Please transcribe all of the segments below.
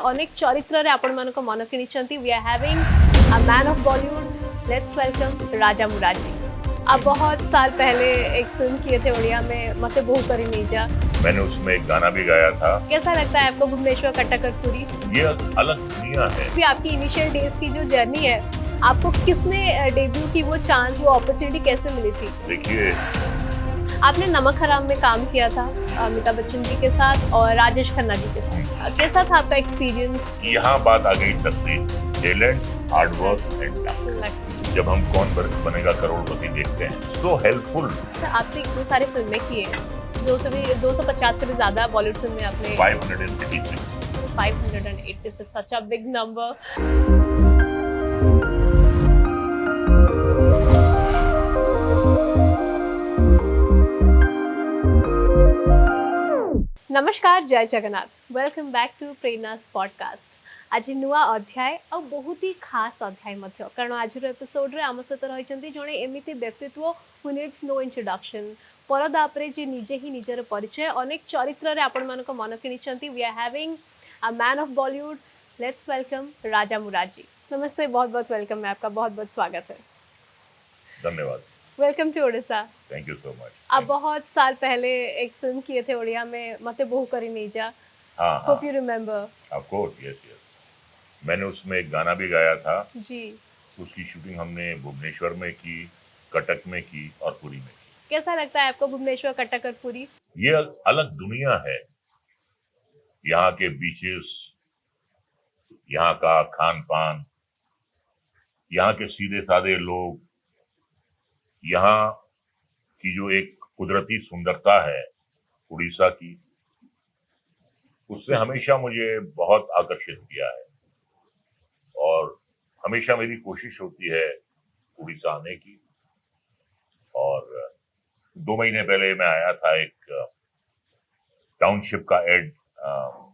अनेक चरित्र आपण मानक मन किनिचंती we are having a man of Bollywood. Let's welcome Raja Murari. आप बहुत साल पहले एक फिल्म किए थे उड़िया में मते बहु करी नीजा। मैंने उसमें एक गाना भी गाया था। कैसा लगता है आपको भुवनेश्वर कट्टाकरपुरी? ये अलग दुनिया है। भी आपकी इनिशियल डेज की जो जर्नी है, आपको किसने डेब्यू की वो चांस, वो अपॉर्चुनिटी कैसे मिली थी? देखिए, आपने नमक हराम में काम किया था अमिताभ बच्चन जी के साथ और राजेश खन्ना जी के साथ। कैसा था आपका एक्सपीरियंस? यहाँ बात आ गई तकदीर, talent, hard work and luck. जब हम कौन बनेगा करोड़पति देखते हैं, सो हेल्पफुल। आपने इतनी सारी फिल्में की हैं, 250 से भी ज्यादा बॉलीवुड फिल्में आपने। 586 सच अ बिग नंबर। नमस्कार, जय जगन्नाथ। वेलकम बैक टू प्रेरणास पॉडकास्ट। आज नुआ अध्याय और बहुत ही खास अध्याय मध्य, कारण आज एपिसोड रे आम सहित रही जड़े एमती व्यक्तित्व हु नीड्स नो इंट्रोडक्शन। परदा उपरे जे निजे ही निजर परिचय अनेक चरित्र रे आपण मानक मन किनिचंती we are having a man of Bollywood. Let's welcome Raja Murari. नमस्ते, बहुत बहुत वेलकम है आपका, बहुत बहुत स्वागत है। धन्यवाद। Welcome to Odisha. Thank you so much. आप बहुत साल पहले एक फिल्म किए थे उड़िया में मते बहु करी नीजा। Hope you remember. Of course, yes yes. मैंने उसमें एक गाना भी गाया था जी। उसकी शूटिंग हमने भुवनेश्वर में की, कटक में की और पुरी में की। कैसा लगता है आपको भुवनेश्वर कट्टाकरपुरी? ये अलग दुनिया है। यहाँ के बीचेस, यहाँ का खान पान, यहाँ के सीधे साधे लोग, यहाँ की जो एक कुदरती सुंदरता है उड़ीसा की, उससे हमेशा मुझे बहुत आकर्षित किया है और हमेशा मेरी कोशिश होती है उड़ीसा आने की। और 2 महीने पहले मैं आया था, एक टाउनशिप का एड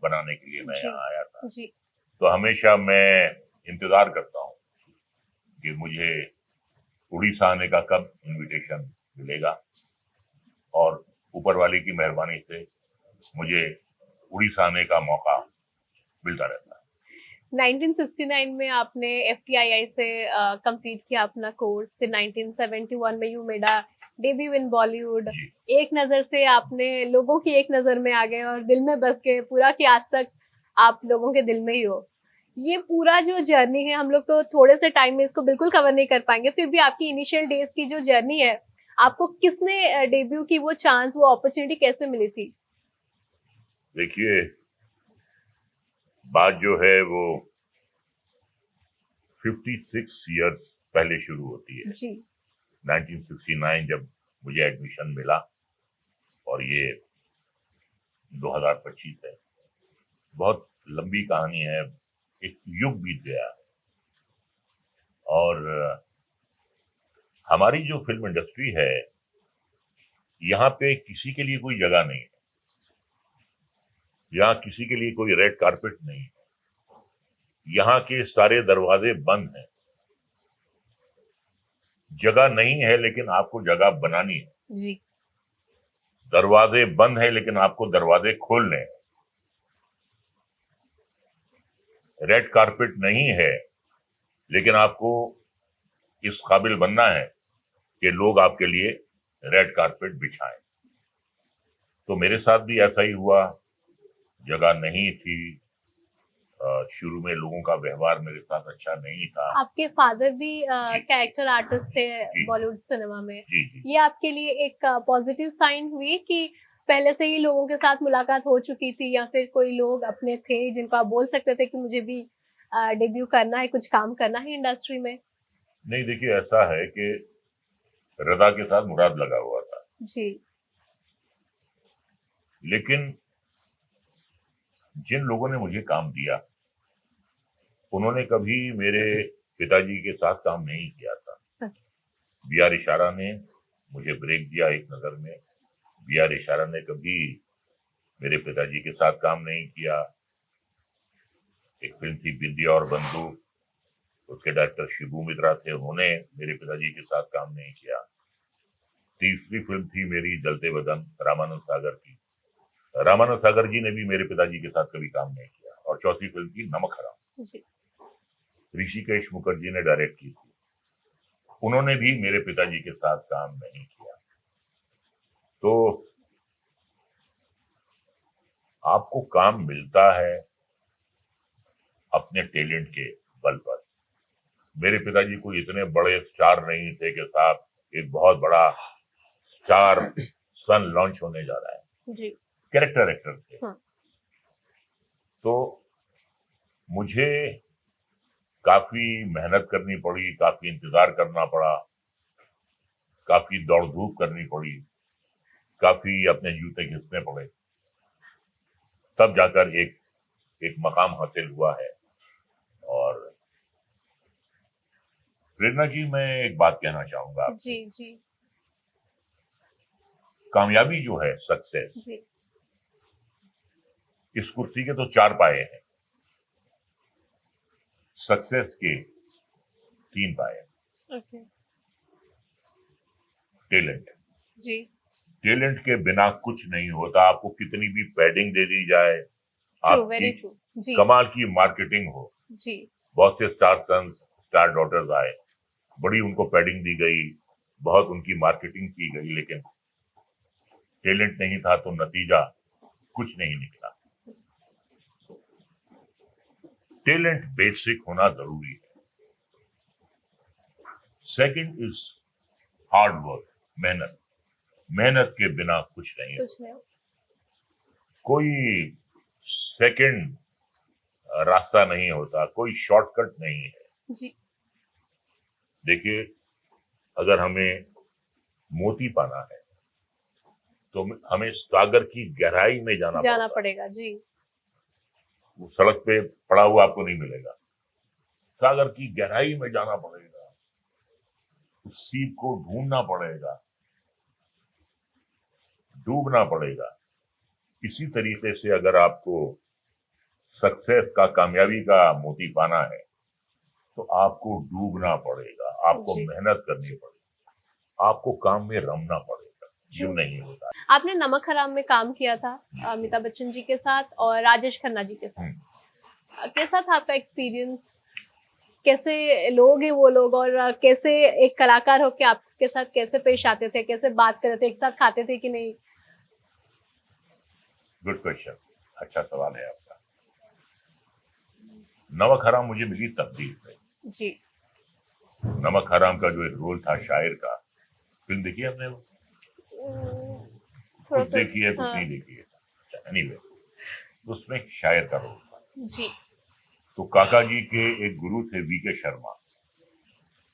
बनाने के लिए मैं यहाँ आया था। जी। तो हमेशा मैं इंतजार करता हूँ कि मुझे उड़ीसा आने का कब इनविटेशन मिलेगा, और ऊपर वाले की मेहरबानी से मुझे उड़ीसा आने का मौका मिलता रहता है। 1969 में आपने FTII से कंप्लीट किया अपना कोर्स, फिर 1971 में you made a debut in Bollywood. एक नजर से आपने लोगों की एक नजर में आ गए और दिल में बस गए पूरा, कि आज तक आप लोगों के दिल में ही हो। ये पूरा जो जर्नी है, हम लोग तो थोड़े से टाइम में इसको बिल्कुल कवर नहीं कर पाएंगे, फिर भी आपकी इनिशियल डेज की जो जर्नी है, आपको किसने डेब्यू की वो चांस, वो अपॉर्चुनिटी कैसे मिली थी? देखिए, बात जो है वो 56 इयर्स पहले शुरू होती है जी। 1969 जब मुझे एडमिशन मिला, और ये 2025 है। बहुत लंबी कहानी है, एक युग बीत गया। और हमारी जो फिल्म इंडस्ट्री है, यहाँ पे किसी के लिए कोई जगह नहीं है, यहाँ किसी के लिए कोई रेड कारपेट नहीं है, यहाँ के सारे दरवाजे बंद हैं। जगह नहीं है लेकिन आपको जगह बनानी है। जी। दरवाजे बंद है लेकिन आपको दरवाजे खोलने हैं। रेड कारपेट नहीं है लेकिन आपको इस काबिल बनना है कि लोग आपके लिए रेड कारपेट बिछाएं। तो मेरे साथ भी ऐसा ही हुआ। जगह नहीं थी, शुरू में लोगों का व्यवहार मेरे साथ अच्छा नहीं था। आपके फादर भी कैरेक्टर आर्टिस्ट थे बॉलीवुड सिनेमा में। जी। ये आपके लिए एक पॉजिटिव साइन हुई कि पहले से ही लोगों के साथ मुलाकात हो चुकी थी, या फिर कोई लोग अपने थे जिनको आप बोल सकते थे कि मुझे भी डेब्यू करना है, कुछ काम करना है इंडस्ट्री में? नहीं, देखिए, ऐसा है कि रदा के साथ मुराद लगा हुआ था जी। लेकिन जिन लोगों ने मुझे काम दिया, उन्होंने कभी मेरे पिताजी के साथ काम नहीं किया था। बी.आर. इशारा ने मुझे ब्रेक दिया एक नजर में। बी.आर. इशारा ने कभी मेरे पिताजी के साथ काम नहीं किया। एक फिल्म थी बिंदी और बंदूक, उसके डायरेक्टर शिबू मित्रा थे, उन्होंने मेरे पिताजी के साथ काम नहीं किया। तीसरी फिल्म थी मेरी जलते बदन रामानंद सागर की। रामानंद सागर जी ने भी मेरे पिताजी के साथ कभी काम नहीं किया। और और चौथी फिल्म थी नमक हराम, जी। ऋषिकेश मुखर्जी ने डायरेक्ट की थी। उन्होंने भी मेरे पिताजी के साथ काम नहीं किया। तो आपको काम मिलता है अपने टैलेंट के बल पर। मेरे पिताजी कोई इतने बड़े स्टार नहीं थे कि साहब एक बहुत बड़ा स्टार सन लॉन्च होने जा रहा है। जी। कैरेक्टर एक्टर थे। हाँ। तो मुझे काफी मेहनत करनी पड़ी, काफी इंतजार करना पड़ा, काफी दौड़ धूप करनी पड़ी, काफी अपने जूते घिसने पड़े, तब जाकर एक मकाम हासिल हुआ है। और प्रेरणा जी, मैं एक बात कहना चाहूंगा आपसे। जी। जी। कामयाबी जो है, सक्सेस, जी। इस कुर्सी के तो 4 पाए हैं, सक्सेस के 3 पाए हैं। ओके। टैलेंट। जी। टैलेंट के बिना कुछ नहीं होता। आपको कितनी भी पैडिंग दे दी जाए, ट्रू, आपकी वेरी ट्रू। जी। कमाल की मार्केटिंग हो, जी। बहुत से स्टार सन्स, स्टार डॉटर्स आए, बड़ी उनको पैडिंग दी गई, बहुत उनकी मार्केटिंग की गई, लेकिन टैलेंट नहीं था तो नतीजा कुछ नहीं निकला। टैलेंट बेसिक होना जरूरी है। सेकंड इज हार्ड वर्क, मेहनत। मेहनत के बिना कुछ नहीं है। कुछ नहीं। कोई सेकंड रास्ता नहीं होता, कोई शॉर्टकट नहीं है। जी। देखिए, अगर हमें मोती पाना है तो हमें सागर की गहराई में जाना जाना पड़ता है। पड़ेगा। जी। वो सड़क पे पड़ा हुआ आपको नहीं मिलेगा, सागर की गहराई में जाना पड़ेगा, उस सीप को ढूंढना पड़ेगा, डूबना पड़ेगा। इसी तरीके से अगर आपको सक्सेस का, कामयाबी का मोती पाना है तो आपको डूबना पड़ेगा, आपको जी। मेहनत करनी पड़ेगी, आपको काम में रमना पड़ेगा। यूं नहीं होता। आपने नमक हराम में काम किया था अमिताभ बच्चन जी के साथ और राजेश खन्ना जी के साथ। कैसा था आपका एक्सपीरियंस? कैसे लोग हैं वो लोग, और कैसे एक कलाकार होके आपके साथ कैसे पेश आते थे, कैसे बात करते थे, एक साथ खाते थे कि नहीं? गुड क्वेश्चन, अच्छा सवाल है आपका। नमक हराम मुझे मिली तकदीर से। जी। नमक हराम का जो एक रोल था शायर का, फिल्म देखी है आपने? वो थोड़ा कुछ सा। देखी है, कुछ हाँ। नहीं देखी है, एनीवे, उसमें एक शायर का रोल था। जी। तो काका जी के एक गुरु थे, वीके शर्मा।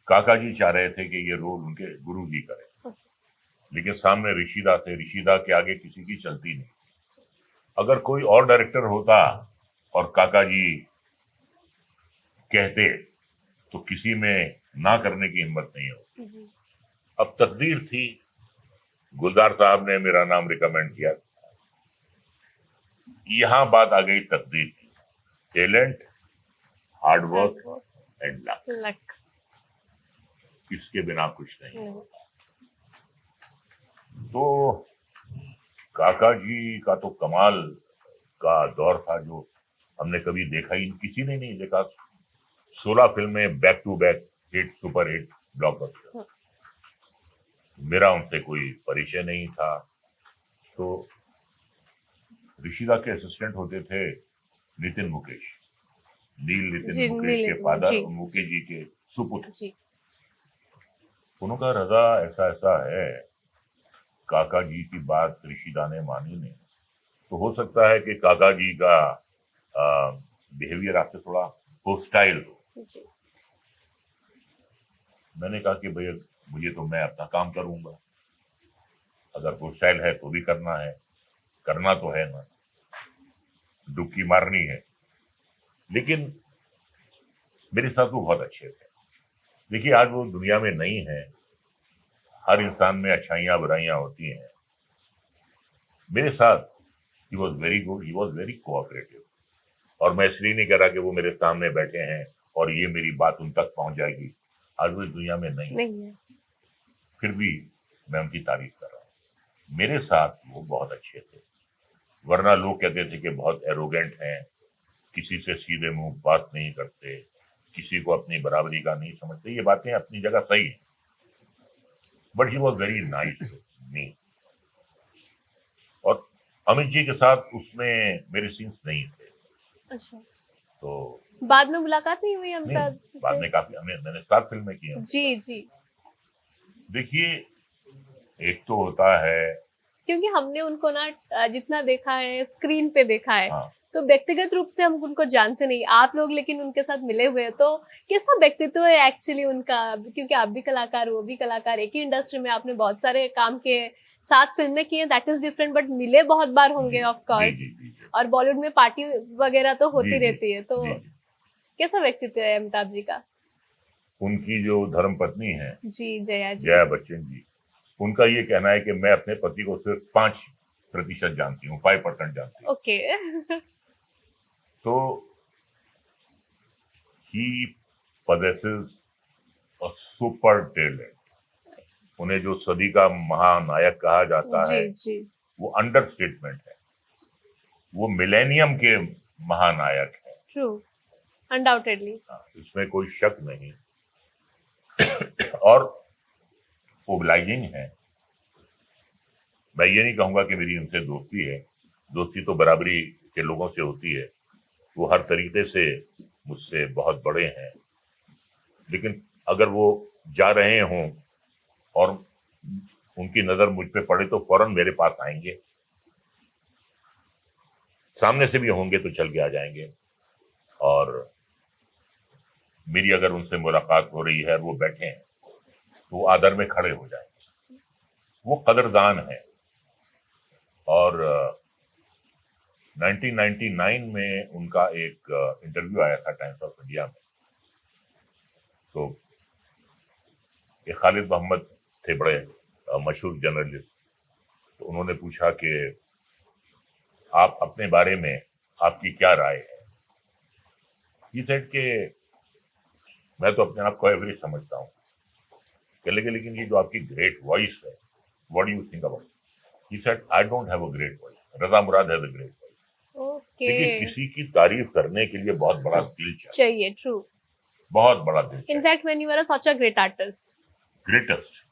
काका जी चाह रहे थे कि ये रोल उनके गुरु जी करें, लेकिन सामने ऋषिदा थे, ऋषिदा के आगे किसी की चलती नहीं। अगर कोई और डायरेक्टर होता और काका जी कहते तो किसी में ना करने की हिम्मत नहीं होती। जी। अब तकदीर थी, गुलजार साहब ने मेरा नाम रिकमेंड किया, यहां बात आ गई तकदीर की। Talent, hard work and luck, luck. इसके बिना कुछ नहीं। हम्म। तो काका जी का तो कमाल का दौर था, जो हमने कभी देखा ही, किसी ने नहीं देखा। 16 फिल्में back to back hit, super hit, blockbuster. मेरा उनसे कोई परिचय नहीं था। तो ऋषिदा के असिस्टेंट होते थे नितिन मुकेश, नितिन जी। मुकेश के नीले। फादर जी। और मुकेश जी के सुपुत्र। जी। उन्होंने कहा, रजा ऐसा ऐसा है, काका जी की बात ऋषिदा ने मानी नहीं, तो हो सकता है कि काका जी का बिहेवियर आपसे थोड़ा होस्टाइल हो। जी। मैंने कहा कि भैया, मुझे तो, मैं अपना काम करूंगा, अगर होस्टाइल है तो भी करना है, करना तो है ना, डुबकी मारनी है। लेकिन मेरे साथ वो बहुत अच्छे थे। देखिए, आज वो दुनिया में नहीं है, हर इंसान में अच्छाइयां बुराइयां होती हैं। मेरे साथ ही was very good, he was very cooperative. और मैं इसलिए नहीं कह रहा कि वो मेरे सामने बैठे हैं और ये मेरी बात उन तक पहुंच जाएगी, आज वो इस दुनिया में नहीं है, फिर भी मैं उनकी तारीफ कर रहा हूँ। मेरे साथ वो बहुत अच्छे थे, वरना लोग कहते थे कि बहुत एरोगेंट हैं, किसी से सीधे मुंह बात नहीं करते, किसी को अपनी बराबरी का नहीं समझते। ये बातें अपनी जगह सही है, but he was very nice me. और अमित जी के साथ उसमें मेरे सीन्स नहीं थे, अच्छा, तो बाद में मुलाकात नहीं हुई नहीं, अमिताभ जी बाद से? में काफी मैंने 7 फिल्में की हैं उनके जी साथ। जी, देखिए, एक तो होता है, क्योंकि हमने उनको ना जितना देखा है स्क्रीन पे देखा है, हाँ, तो व्यक्तिगत रूप से हम उनको जानते नहीं, आप लोग लेकिन उनके साथ मिले हुए हैं, तो कैसा व्यक्तित्व है एक्चुअली उनका? क्योंकि आप भी कलाकार, वो भी कलाकार, एक ही इंडस्ट्री में आपने बहुत सारे काम किए, 7 फिल्में की हैं, दैट इज डिफरेंट, बट मिले बहुत बार होंगे जी ऑफ जी कोर्स। जी जी जी और बॉलीवुड में पार्टी वगैरह तो जी होती जी रहती है, तो जी जी। कैसा व्यक्तित्व है अमिताभ जी का? उनकी जो धर्मपत्नी है जी, जया जी। जया बच्चन जी, उनका ये कहना है कि मैं अपने पति को सिर्फ 5% जानती हूँ, 5% जानती हूँ। ओके। तो ही possesses a super talent। उन्हें जो सदी का महानायक कहा जाता जी है, जी, वो अंडरस्टेटमेंट है। वो मिलेनियम के महानायक हैं। True, undoubtedly. हाँ, इसमें कोई शक नहीं। और ओबलाइजिंग है। मैं ये नहीं कहूंगा कि मेरी उनसे दोस्ती है, दोस्ती तो बराबरी के लोगों से होती है। वो हर तरीके से मुझसे बहुत बड़े हैं, लेकिन अगर वो जा रहे हों और उनकी नजर मुझ पे पड़े तो फौरन मेरे पास आएंगे, सामने से भी होंगे तो चल के आ जाएंगे। और मेरी अगर उनसे मुलाकात हो रही है और वो बैठे हैं तो वो आदर में खड़े हो जाएंगे। वो कदरदान है। और 1999 में उनका एक इंटरव्यू आया था टाइम्स ऑफ इंडिया में। तो ये खालिद मोहम्मद थे, बड़े मशहूर जर्नलिस्ट। तो उन्होंने पूछा कि आप अपने बारे में आपकी क्या राय है। ये सेड कि मैं तो अपने आप को एवरेज समझता हूँ। लगे लेकिन ये जो आपकी ग्रेट वॉइस है, what do you think about? He said I don't have a great voice, Raza Murad has a great voice. Okay, देखिए, किसी की तारीफ करने के लिए बहुत बड़ा दिल चाहिए, चाहिए, ट्रू। बहुत बड़ा दिल चाहिए। In fact when you are such a great artist, greatest,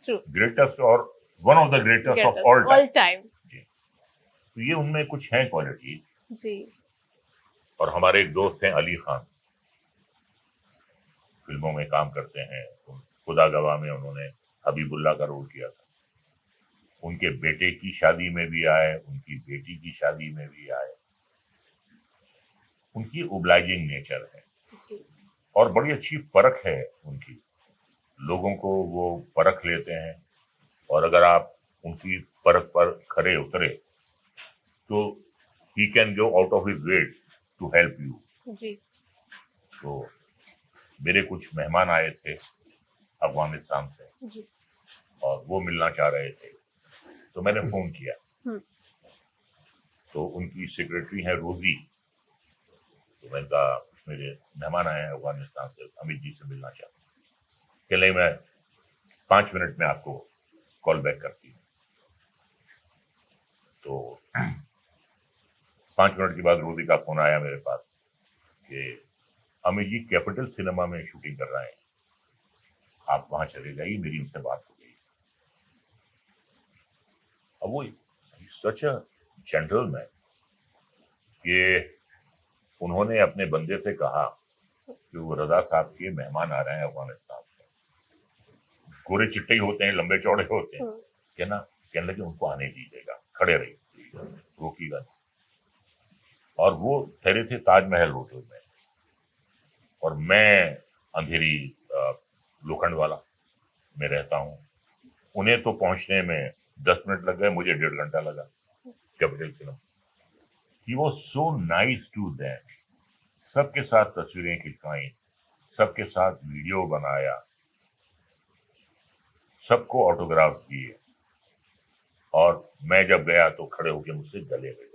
true, greatest और one of the greatest of all all time. Time. जी, तो ये उनमें कुछ है क्वालिटी। जी, और हमारे एक दोस्त हैं अली खान, फिल्मों में काम करते हैं। खुदा गवाह में उन्होंने हबीबुल्ला का रोल किया था। उनके बेटे की शादी में भी आए, उनकी बेटी की शादी में भी आए। उनकी ओब्लाइजिंग नेचर है जी, और बड़ी अच्छी परख है उनकी। लोगों को वो परख लेते हैं, और अगर आप उनकी परख पर खरे उतरे तो he can go out of his way to help you. जी, तो मेरे कुछ मेहमान आए थे अफगानिस्तान से, जी, और वो मिलना चाह रहे थे, तो मैंने फोन किया। हम्म, तो उनकी सेक्रेटरी है रोजी। तो मैंने कहा कुछ मेरे मेहमान आए हैं अफगानिस्तान से, अमित जी से मिलना चाहते हैं। कि नहीं, मैं 5 मिनट में आपको कॉल बैक करती हूँ। तो 5 मिनट के बाद रोजी का फोन आया मेरे पास कि अमित जी कैपिटल सिनेमा में शूटिंग कर रहे हैं, आप वहां चले जाइए, मेरी उनसे बात हो गई। अब वो सच अ जेंटलमैन कि उन्होंने अपने बंदे से कहा कि वो रजा साहब के मेहमान आ रहे हैं अफगानिस्तान से, गोरे चिट्टे ही होते हैं, लंबे चौड़े होते हैं, कहने लगे उनको आने दीजिएगा, खड़े रहिए, रोकिएगा नहीं। और वो ठहरे थे ताजमहल होटल में, और मैं अंधेरी लोखंड वाला में रहता हूँ। उन्हें तो पहुंचने में 10 मिनट लग गए, मुझे 1.5 घंटा लगा capital cinema. He was so nice to them. सबके साथ तस्वीरें खिंचवाई, सबके साथ वीडियो बनाया, सबको ऑटोग्राफ दिए, और मैं जब गया तो खड़े होकर मुझसे गले मिले।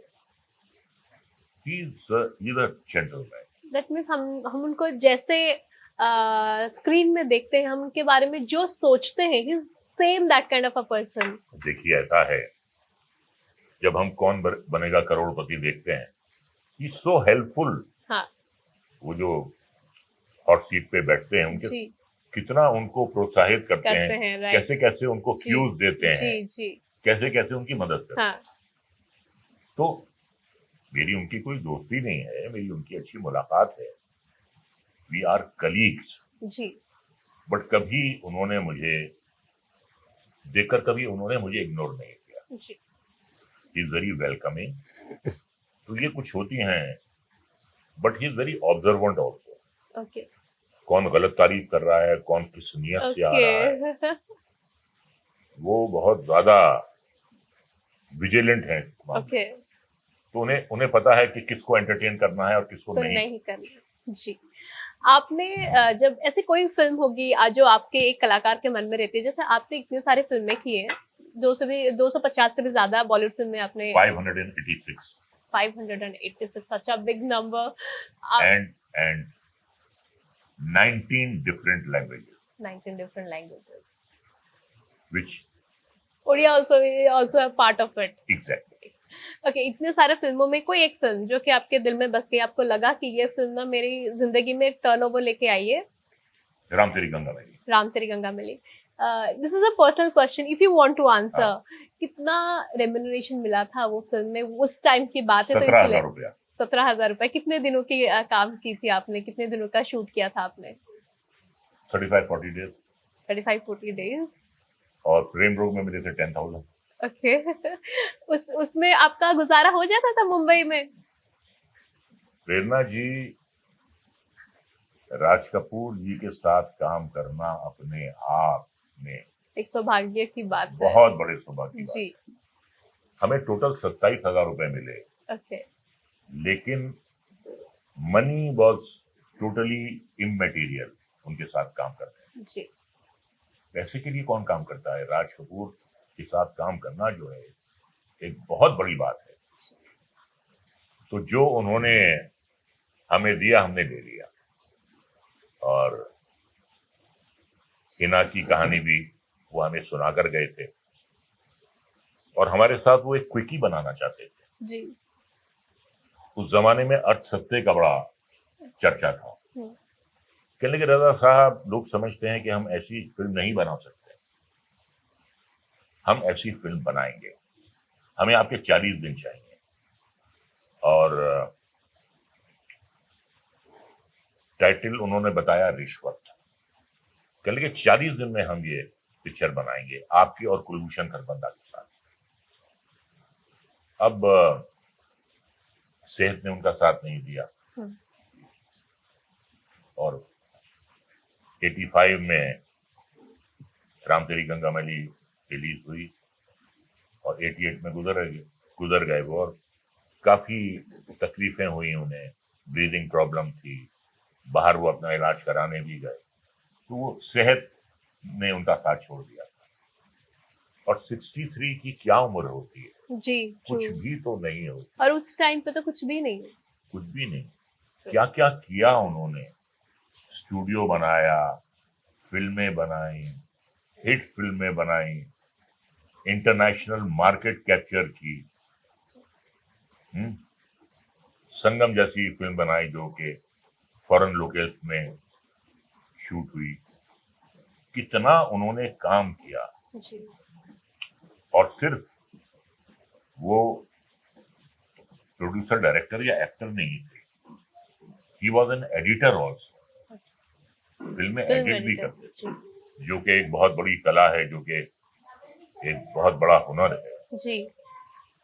He is a gentleman. That means हम उनको जैसे स्क्रीन में देखते हैं, हम उनके बारे में जो सोचते हैं, he same that kind of a person. देखिए, ऐसा है, जब हम कौन बनेगा करोड़पति देखते हैं ही सो हेल्पफुल। हाँ वो जो हॉट सीट पे बैठते हैं उनके जी कितना उनको प्रोत्साहित करते करते हैं, हैं, राइट। कैसे कैसे उनको जी क्यूज देते हैं, जी जी। कैसे कैसे उनकी मदद करते हैं। हाँ तो मेरी उनकी कोई दोस्ती नहीं है, मेरी उनकी अच्छी मुलाकात है, वी आर कलीग्स। जी बट कभी उन्होंने मुझे देखकर कभी उन्होंने मुझे इग्नोर नहीं किया। जी। He is very welcoming. तो ये कुछ होती हैं, but he is very observant also. Okay कौन गलत तारीफ कर रहा है, कौन किस नियत से आ ओके। रहा है, वो बहुत ज्यादा विजिलेंट है इस मामले में। ओके तो उन्हें उन्हें पता है कि किसको एंटरटेन करना है और किसको तो नहीं। नहीं करना। जी। आपने जब ऐसी कोई फिल्म होगी जो आपके एक कलाकार के मन में रहती है, जैसे आपने इतनी सारी फिल्में की हैं, 250 से भी ज्यादा बॉलीवुड फिल्में आपने। 586 586, such a big number. and 19 different languages 19 different languages. which Odia also a part of it. exactly okay, इतने सारे फिल्मों में कोई एक फिल्म जो कि आपके दिल में बस गई, आपको लगा कि ये फिल्म ना मेरी जिंदगी में एक टर्नओवर लेके आई है। राम तेरी गंगा मैली। राम तेरी गंगा मिली। This is a personal question, if you want to answer. हाँ, कितना रेम्युनरेशन मिला था वो फिल्म में? उस टाइम की बात है तो 17,000 इसलिए। रुपया। 17,000 रुपए। कितने दिनों की काम की थी आपने? कितने दिनों का शूट किया था आपने? 35-40 days। 35-40 डेज। और प्रेम रोग में मिले थे 10,000। ओके। उसमें आपका गुजारा हो जाता था मुंबई में? प्रेरणा जी, राज कपूर जी के साथ काम करना अपने आप में एक सौभाग्य की बात है। बहुत बड़े सौभाग्य की बात जी। है। हमें टोटल 27,000 रुपए मिले, ओके लेकिन मनी वॉज टोटली इमटेरियल उनके साथ काम करने। जी पैसे के लिए कौन काम करता है? राज कपूर के साथ काम करना जो है एक बहुत बड़ी बात है। तो जो उन्होंने हमें दिया हमने ले लिया। और हिना की कहानी भी वो हमें सुनाकर गए थे, और हमारे साथ वो एक क्विकी बनाना चाहते थे। जी। उस जमाने में अर्थ सत्य का बड़ा चर्चा था। हम्म, कहने लगे, रजा साहब, लोग समझते हैं कि हम ऐसी फिल्म नहीं बना सकते, हम ऐसी फिल्म बनाएंगे, हमें आपके 40 दिन चाहिए। और टाइटल उन्होंने बताया रिश्वत। कहने लगे 40 दिन में हम ये पिक्चर बनाएंगे आपकी और कुलभूषण खरबंदा के साथ। अब सेहत ने उनका साथ नहीं दिया, हम्म, और 85 में राम तेरी गंगा मैली रिलीज हुई, और 88 में गुजर गए वो। और काफी तकलीफें हुई उन्हें, ब्रीदिंग प्रॉब्लम थी, बाहर वो अपना इलाज कराने भी गए, तो वो सेहत ने उनका साथ छोड़ दिया। और 63 की क्या उम्र होती है, जी कुछ ट्रू। भी तो नहीं होती, और उस टाइम पे तो कुछ भी नहीं। कुछ भी नहीं। क्या क्या किया उन्होंने, स्टूडियो बनाया, फिल्में बनाई, हिट फिल्में बनाई, इंटरनेशनल मार्केट कैप्चर की। हम्म, संगम जैसी फिल्म बनाई जो कि फॉरेन लोकेल्स में शूट हुई। कितना उन्होंने काम किया। जी और सिर्फ वो प्रोड्यूसर डायरेक्टर या एक्टर नहीं थे, he was an editor also. फिल्में फिल्म एडिट भी एडिटर। करते जी थे, जो कि एक बहुत बड़ी कला है, जो कि एक बहुत बड़ा हुनर है। जी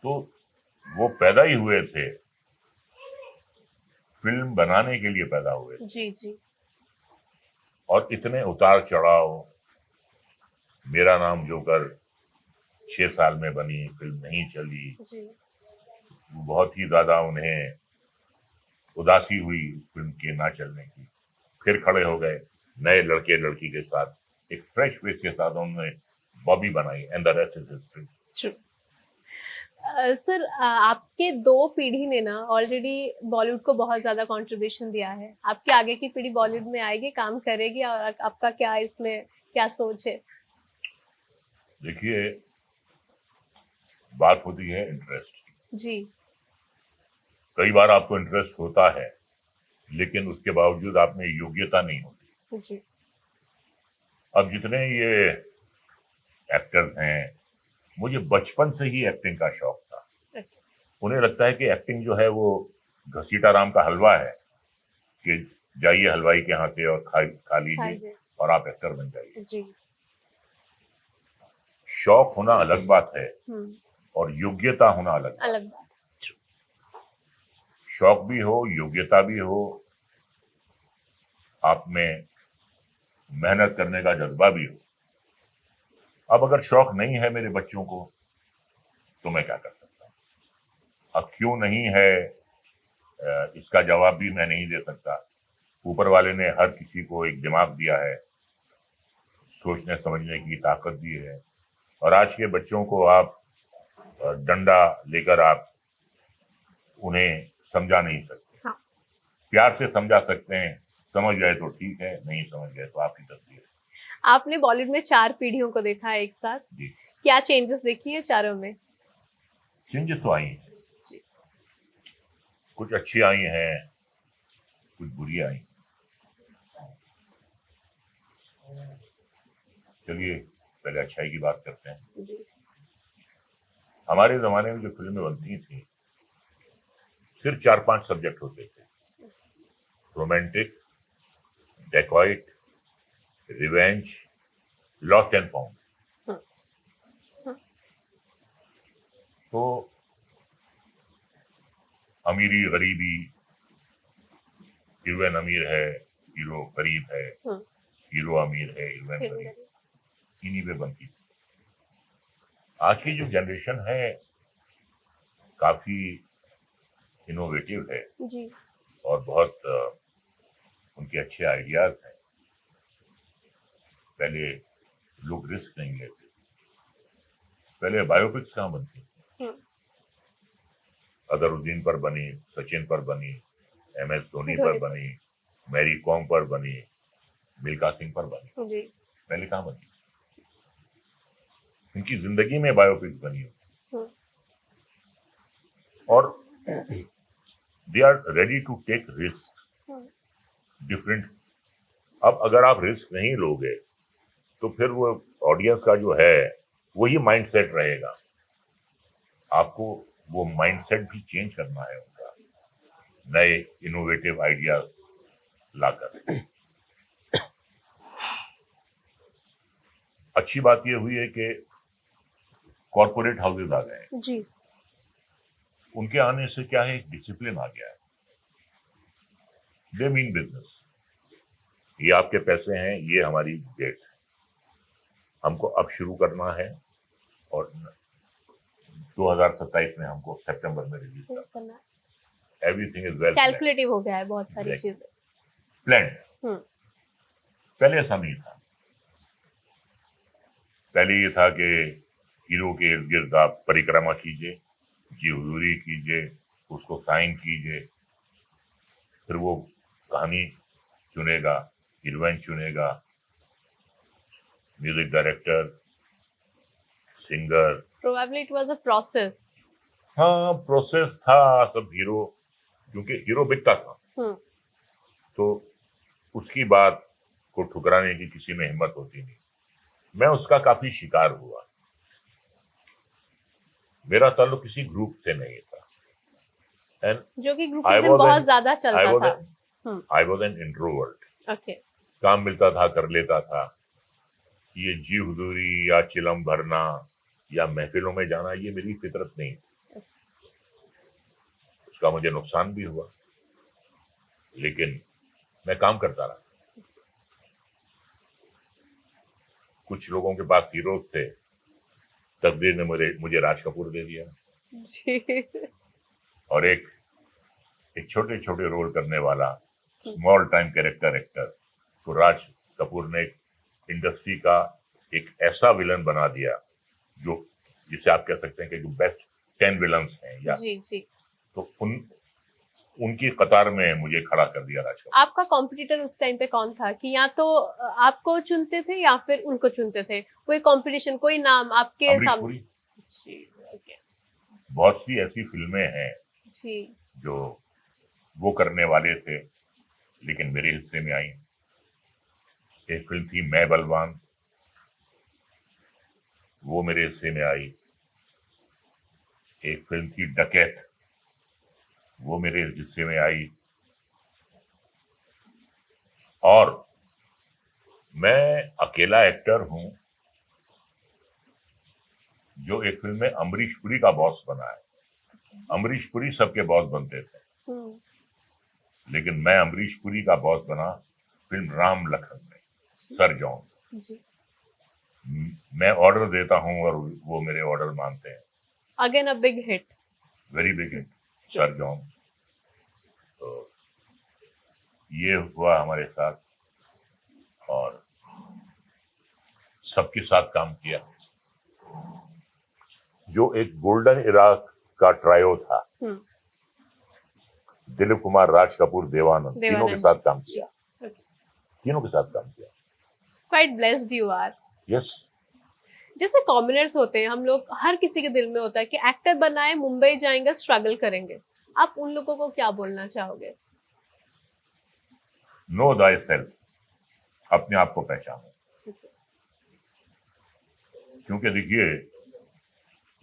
तो वो पैदा ही हुए थे, फिल्म बनाने के लिए पैदा हुए थे। जी जी और इतने उतार चढ़ाव। मेरा नाम जोकर 6 साल में बनी, फिल्म नहीं चली, जी। बहुत ही ज्यादा उन्हें उदासी हुई उस फिल्म के ना चलने की। फिर खड़े हो गए नए लड़के लड़की के साथ, एक फ्रेश फेस के साथ उन्होंने बॉबी बनाई, and the rest is history. True. Sir, आपके दो पीढ़ी ने ना ऑलरेडी बॉलीवुड को बहुत ज्यादा कंट्रीब्यूशन दिया है। आपकी आगे की पीढ़ी बॉलीवुड में आएगी, काम करेगी, और आपका क्या इसमें क्या सोच है? देखिए, बात होती है इंटरेस्ट की। जी कई बार आपको इंटरेस्ट होता है, लेकिन उसके बावजूद आप में योग्यता नहीं होती। जी। अब जितने ये एक्टर्स हैं, मुझे बचपन से ही एक्टिंग का शौक था। अच्छा। उन्हें लगता है कि एक्टिंग जो है वो घसीटा राम का हलवा है, कि जाइए हलवाई के यहाँ से और खा हाँ लीजिए जी। और आप एक्टर बन जाइए। जी। शौक होना अलग बात है हम्म। और योग्यता होना अलग बात है। अलग बात। शौक भी हो, योग्यता भी हो, आप में मेहनत करने का जज्बा भी हो। अब अगर शौक नहीं है मेरे बच्चों को, तो मैं क्या कर सकता हूँ? अब क्यों नहीं है, इसका जवाब भी मैं नहीं दे सकता। ऊपर वाले ने हर किसी को एक दिमाग दिया है, सोचने समझने की ताकत दी है, और आज के बच्चों को आप डंडा लेकर आप उन्हें समझा नहीं सकते। हाँ। प्यार से समझा सकते हैं, समझ गए तो ठीक है, नहीं समझ गए तो आपकी तकदीर है। आपने बॉलीवुड में 4 पीढ़ियों को देखा है एक साथ, जी, क्या चेंजेस देखी है चारों में? चेंजेस तो आई हैं, जी। कुछ अच्छी आई हैं, कुछ बुरी आई। चलिए पहले अच्छाई की बात करते हैं। जी। हमारे जमाने में जो फिल्में बनती थी, सिर्फ 4-5 सब्जेक्ट होते थे: romantic, dacoit, revenge, lost and found. Hmm, hmm, तो अमीरी गरीबी, हीरोइन अमीर है, हीरो गरीब है, हम्म, हीरो अमीर है, हीरोइन फिल्म गरीब, करी। इन्हीं पे बनती थी। आज की जो जनरेशन है काफी इनोवेटिव है जी। और बहुत उनके अच्छे आइडियाज हैं। पहले लोग रिस्क नहीं लेते। पहले बायोपिक्स कहाँ बनती, हम्म, अजहरुद्दीन पर बनी, सचिन पर बनी, MS धोनी पर धोनी पर। बनी, मैरी कॉम पर बनी, मिल्खा सिंह पर बनी। जी। पहले कहाँ बनी? इनकी जिंदगी में बायोपिक्स बनी हम्म, और they are ready to take risk hmm, different. अब अगर आप रिस्क नहीं लोगे तो फिर वो ऑडियंस का जो है वही माइंडसेट रहेगा। आपको वो माइंडसेट भी चेंज करना है उनका, नए इनोवेटिव आइडियाज लाकर। अच्छी बात ये हुई है कि कॉरपोरेट हाउसेज आ गए हैं। जी। उनके आने से क्या है, एक डिसिप्लिन आ गया है। दे मीन बिजनेस, ये आपके पैसे हैं, ये हमारी डेट्स है, हमको अब शुरू करना है और 2027 में हमको सितंबर में रिलीज करना है। एवरीथिंग इज वेल कैलकुलेटिव हो गया है बहुत सारी Exactly. चीजें। प्लान्ड। हम्म, पहले ऐसा नहीं था। पहले ये था कि हीरो के इर्द गिर्द आप परिक्रमा कीजिए, जी हुजूरी कीजिए, उसको साइन कीजिए, फिर वो कहानी चुनेगा, हीरोइन चुनेगा, music director, singer. Probably it was a process. हाँ, प्रोसेस था सब। हीरो, क्योंकि हीरो बिकता था, हम्म, तो उसकी बात को ठुकराने की किसी में हिम्मत होती नहीं। मैं उसका काफी शिकार हुआ। मेरा ताल्लुक किसी ग्रुप से नहीं था, एंड जो कि I ग्रुपिज्म was बहुत an ज्यादा I चलता was था। an I was an introvert. Okay. काम मिलता था कर लेता था। ये जी हुजूरी या चिलम भरना या महफिलों में जाना, ये मेरी फितरत नहीं। उसका मुझे नुकसान भी हुआ, लेकिन मैं काम करता रहा। कुछ लोगों के पास हीरोज थे, तकदीर ने मुझे राज कपूर दे दिया, जी। और एक छोटे छोटे रोल करने वाला स्मॉल टाइम कैरेक्टर एक्टर, तो राज कपूर ने इंडस्ट्री का एक ऐसा विलन बना दिया जो, जिसे आप कह सकते हैं कि जो बेस्ट 10 विलन्स हैं, या जी। जी। तो उनकी कतार में मुझे खड़ा कर दिया राज कपूर। आपका कॉम्पिटिटर उस टाइम पे कौन था कि या तो आपको चुनते थे या फिर उनको चुनते थे? कोई कंपटीशन, कोई नाम आपके अमरीश सामने? पुरी। जी। ओके। बहुत सी ऐसी फिल्में हैं जी। जो वो करने वाले थे लेकिन मेरे हिस्से में आई। एक फिल्म थी मैं बलवान, वो मेरे हिस्से में आई। एक फिल्म थी डकैत, वो मेरे हिस्से में आई। और मैं अकेला एक्टर हूं जो एक फिल्म में अमरीश पुरी का बॉस बना है। अमरीश पुरी सबके बॉस बनते थे, लेकिन मैं अमरीश पुरी का बॉस बना फिल्म राम लखन में, सर जॉन। जी। मैं ऑर्डर देता हूं और वो मेरे ऑर्डर मानते हैं। Again a big hit. Very big hit, sir John. तो ये हुआ हमारे साथ और सबके साथ काम किया। जो एक गोल्डन इरा का ट्रायो था, दिलीप कुमार, राज कपूर, देवानंद, तीनों के साथ काम किया। तीनों के साथ काम किया। Quite blessed you are. Yes. जैसे कॉमनर्स होते हैं, हम लोग, हर किसी के दिल में होता है कि एक्टर बनना है, मुंबई जाएंगे, स्ट्रगल करेंगे। आप उन लोगों को क्या बोलना चाहोगे? नो दाई सेल्फ, अपने आप को पहचानो। क्योंकि देखिए,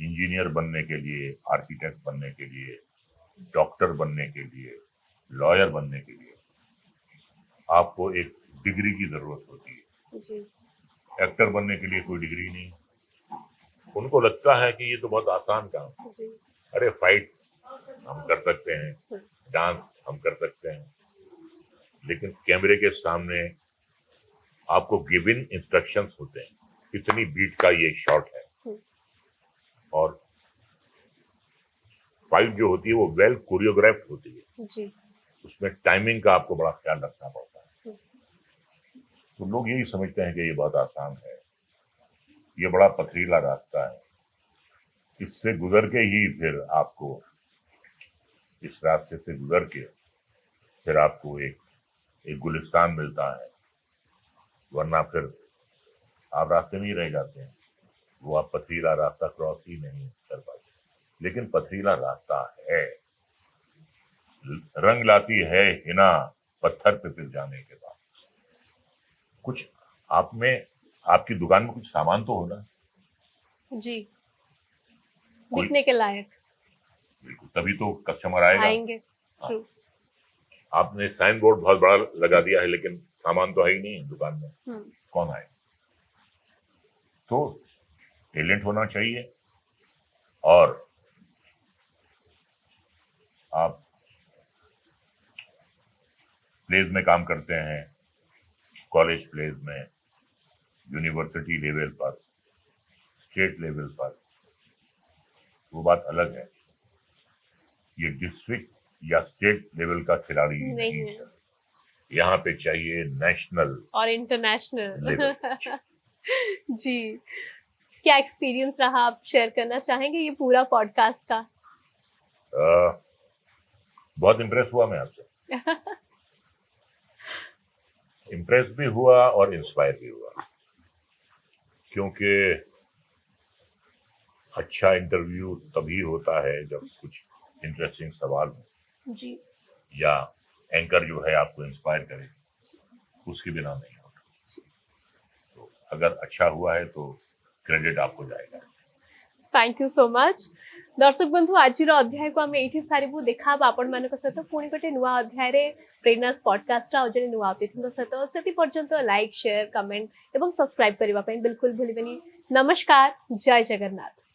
इंजीनियर बनने के लिए, आर्किटेक्ट बनने के लिए, डॉक्टर बनने के लिए, लॉयर बनने के लिए आपको एक डिग्री की जरूरत होती है। जी। एक्टर बनने के लिए कोई डिग्री नहीं। उनको लगता है कि ये तो बहुत आसान काम है। जी। अरे फाइट हम कर सकते हैं, डांस हम कर सकते हैं, लेकिन कैमरे के सामने आपको गिवन इंस्ट्रक्शंस होते हैं, कितनी बीट का ये शॉट है, और फाइट जो होती है वो वेल कोरियोग्राफ्ड होती है। जी। उसमें टाइमिंग का आपको बड़ा ख्याल रखना पड़ता है। तो लोग यही समझते हैं कि ये बहुत आसान है, ये बड़ा पथरीला रास्ता है, इससे गुजर के ही फिर आपको, इस रास्ते से गुजर के फिर आपको एक गुलिस्तान मिलता है, वरना फिर आप रास्ते में ही रह जाते हैं। वो आप पथरीला रास्ता क्रॉस ही नहीं कर पाते। लेकिन पथरीला रास्ता है, रंग लाती है हिना पत्थर पे फिर जाने के बाद। कुछ आप में, आपकी दुकान में कुछ सामान तो होना। जी। कोई- बिकने के लायक। बिल्कुल, तभी तो कस्टमर आएगा। आएंगे। हाँ। True. आपने साइन बोर्ड बहुत बड़ा लगा दिया है, लेकिन सामान तो है ही नहीं दुकान में, कौन आए? तो टैलेंट होना चाहिए, और आप प्लेज में काम करते हैं, कॉलेज प्लेज में, यूनिवर्सिटी लेवल पर, स्टेट लेवल पर, वो बात अलग है। ये डिस्ट्रिक्ट या स्टेट लेवल का खिलाड़ी नहीं है, यहाँ पे चाहिए नेशनल और इंटरनेशनल लेवल। जी। क्या एक्सपीरियंस रहा, आप शेयर करना चाहेंगे ये पूरा पॉडकास्ट का? बहुत इम्प्रेस हुआ मैं आपसे। इम्प्रेस भी हुआ और इंस्पायर भी हुआ, क्योंकि अच्छा इंटरव्यू तभी होता है जब कुछ इंटरेस्टिंग सवाल हो, जी। या एंकर जो है आपको इंस्पायर करे, उसके बिना नहीं होता। तो अगर अच्छा हुआ है तो क्रेडिट आपको जाएगा। Thank you so much. दर्शक बंधु, आजिर अध्याय को आम ये सारू देखा आपण मान सहित पुणी गोटे नुआ अध्याय प्रेरणास पॉडकास्ट जड़े नुआ अतिथि सहित से पर्यंत लाइक, शेयर, कमेंट और सब्सक्राइब करने बिल्कुल भूलिबेनी। नमस्कार, जय जगन्नाथ।